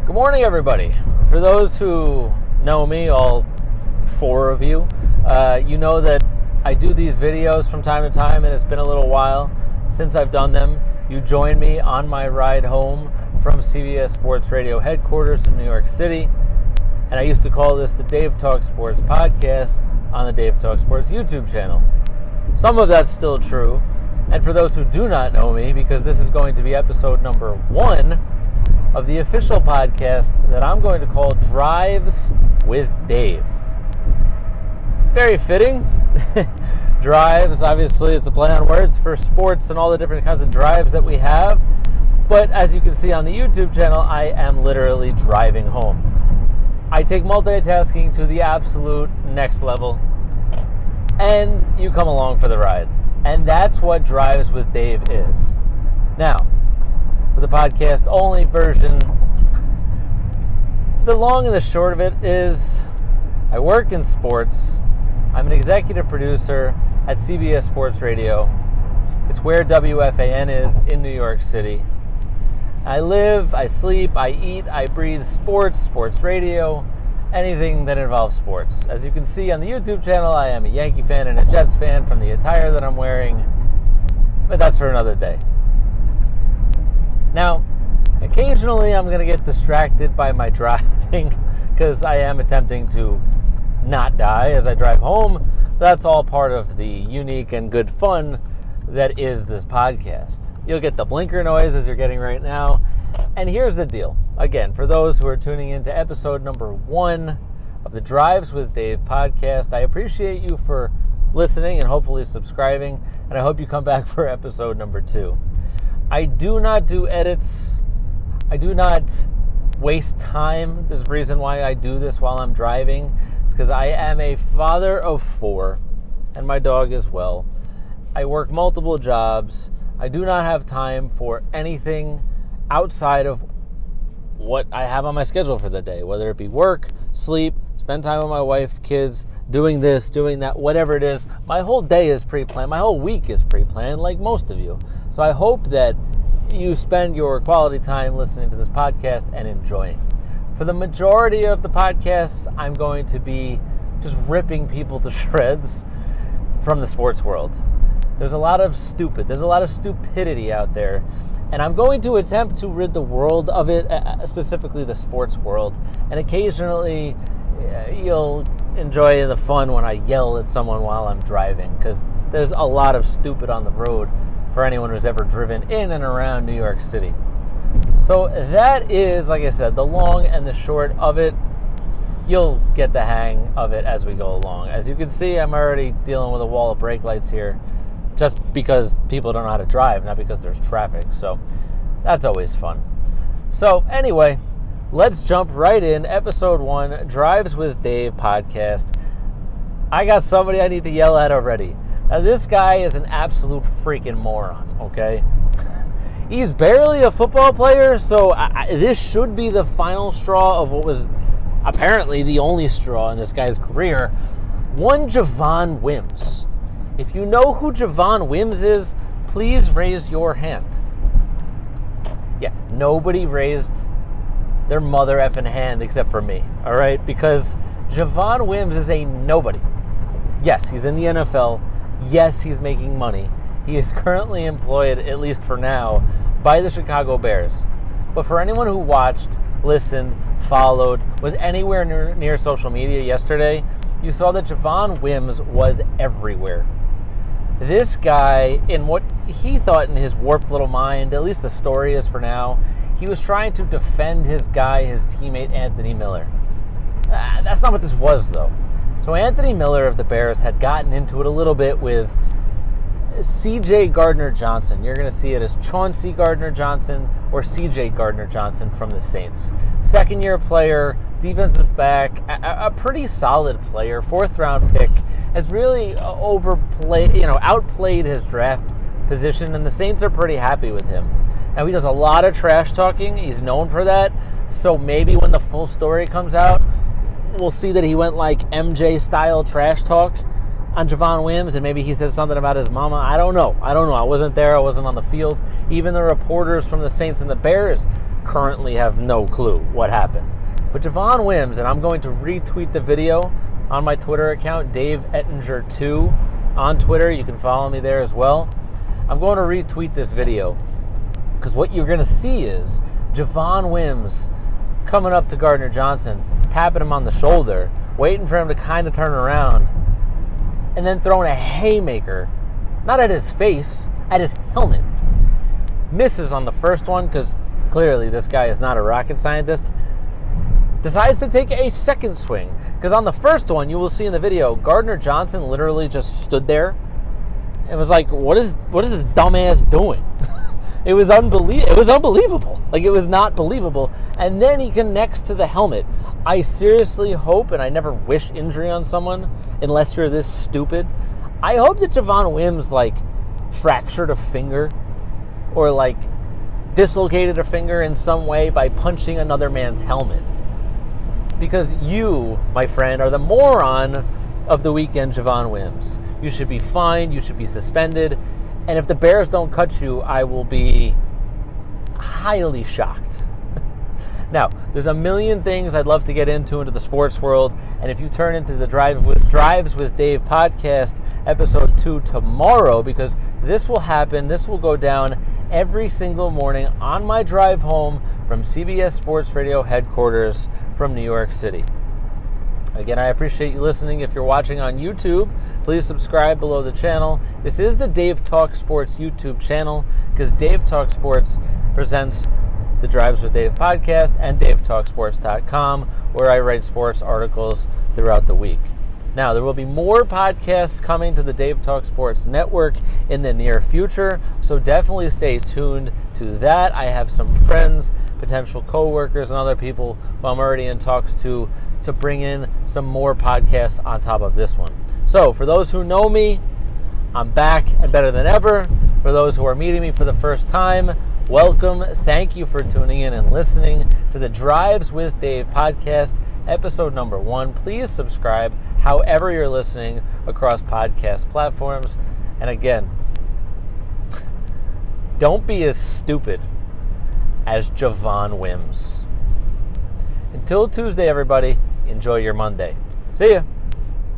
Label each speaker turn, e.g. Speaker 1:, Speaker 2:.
Speaker 1: Good morning, everybody. For those who know me, all four of you, you know that I do these videos from time to time, and it's been a little while since I've done them. You join me on my ride home from CBS Sports Radio headquarters in New York City, and I used to call this the Dave Talk Sports Podcast on the Dave Talk Sports YouTube channel. Some of that's still true, and for those who do not know me, because this is going to be episode number 1 of the official podcast that I'm going to call Drives with Dave. It's very fitting. Drives, obviously, it's a play on words for sports and all the different kinds of drives that we have. But as you can see on the YouTube channel, I am literally driving home. I take multitasking to the absolute next level, and you come along for the ride. And that's what Drives with Dave is. Now, for the podcast only version, the long and the short of it is I work in sports. I'm an executive producer at CBS Sports Radio. It's where WFAN is in New York City. I live, I sleep, I eat, I breathe sports radio, anything that involves sports. As you can see on the YouTube channel, I am a Yankee fan and a Jets fan from the attire that I'm wearing, but that's for another day. Now, occasionally I'm going to get distracted by my driving because I am attempting to not die as I drive home. That's all part of the unique and good fun that is this podcast. You'll get the blinker noise as you're getting right now. And here's the deal. Again, for those who are tuning into episode number 1 of the Drives with Dave podcast, I appreciate you for listening and hopefully subscribing. And I hope you come back for episode number 2. I do not do edits. I do not waste time. There's a reason why I do this while I'm driving. It's because I am a father of 4, and my dog as well. I work multiple jobs. I do not have time for anything outside of what I have on my schedule for the day, whether it be work, sleep, spend time with my wife, kids, doing this, doing that, whatever it is. My whole day is pre-planned. My whole week is pre-planned, like most of you. So I hope that you spend your quality time listening to this podcast and enjoying. For the majority of the podcasts, I'm going to be just ripping people to shreds from the sports world. There's a lot of stupidity out there, and I'm going to attempt to rid the world of it, specifically the sports world. And occasionally, you'll enjoy the fun when I yell at someone while I'm driving, because there's a lot of stupid on the road for anyone who's ever driven in and around New York City. So that is, like I said, the long and the short of it. You'll get the hang of it as we go along. As you can see, I'm already dealing with a wall of brake lights here, just because people don't know how to drive, not because there's traffic. So that's always fun. So anyway, let's jump right in. Episode 1, Drives with Dave podcast. I got somebody I need to yell at already. Now, this guy is an absolute freaking moron, okay? He's barely a football player, so this should be the final straw of what was apparently the only straw in this guy's career. One Javon Wims. If you know who Javon Wims is, please raise your hand. Yeah, nobody raised their mother effing hand except for me, all right? Because Javon Wims is a nobody. Yes, he's in the NFL. Yes, he's making money. He is currently employed, at least for now, by the Chicago Bears. But for anyone who watched, listened, followed, was anywhere near social media yesterday, you saw that Javon Wims was everywhere. This guy, in what he thought in his warped little mind, at least the story is for now, he was trying to defend his guy, his teammate, Anthony Miller. That's not what this was, though. So Anthony Miller of the Bears had gotten into it a little bit with CJ Gardner-Johnson. You're going to see it as Chauncey Gardner-Johnson or CJ Gardner-Johnson from the Saints. Second-year player, defensive back, a pretty solid player, 4th-round pick, has really outplayed his draft position, and the Saints are pretty happy with him. Now, he does a lot of trash talking. He's known for that. So maybe when the full story comes out, we'll see that he went like MJ-style trash talk on Javon Wims, and maybe he says something about his mama. I don't know. I wasn't there. I wasn't on the field. Even the reporters from the Saints and the Bears currently have no clue what happened. But Javon Wims, and I'm going to retweet the video on my Twitter account, Dave Ettinger2 on Twitter. You can follow me there as well. I'm going to retweet this video because what you're going to see is Javon Wims coming up to Gardner-Johnson, tapping him on the shoulder, waiting for him to kind of turn around, and then throwing a haymaker, not at his face, at his helmet. Misses on the first one because clearly this guy is not a rocket scientist. Decides to take a second swing because on the first one, you will see in the video, Gardner-Johnson literally just stood there and was like, what is this dumbass doing? It was unbelievable. Like, it was not believable. And then he connects to the helmet. I seriously hope, and I never wish injury on someone unless you're this stupid, I hope that Javon Wims, like, fractured a finger or, like, dislocated a finger in some way by punching another man's helmet. Because you, my friend, are the moron of the weekend, Javon Wims. You should be fined. You should be suspended. And if the Bears don't cut you, I will be highly shocked. Now, there's a million things I'd love to get into the sports world. And if you turn into the Drives with Dave podcast, episode 2 tomorrow, because this will happen, this will go down every single morning on my drive home from CBS Sports Radio headquarters from New York City. Again, I appreciate you listening. If you're watching on YouTube, please subscribe below the channel. This is the Dave Talk Sports YouTube channel because Dave Talk Sports presents the Drives with Dave podcast and DaveTalkSports.com, where I write sports articles throughout the week. Now, there will be more podcasts coming to the Dave Talk Sports Network in the near future, so definitely stay tuned to that. I have some friends, potential co-workers, and other people who I'm already in talks to bring in some more podcasts on top of this one. So, for those who know me, I'm back and better than ever. For those who are meeting me for the first time, welcome. Thank you for tuning in and listening to the Drives with Dave podcast, episode number 1. Please subscribe however you're listening across podcast platforms. And again, don't be as stupid as Javon Wims. Until Tuesday, everybody, enjoy your Monday. See ya.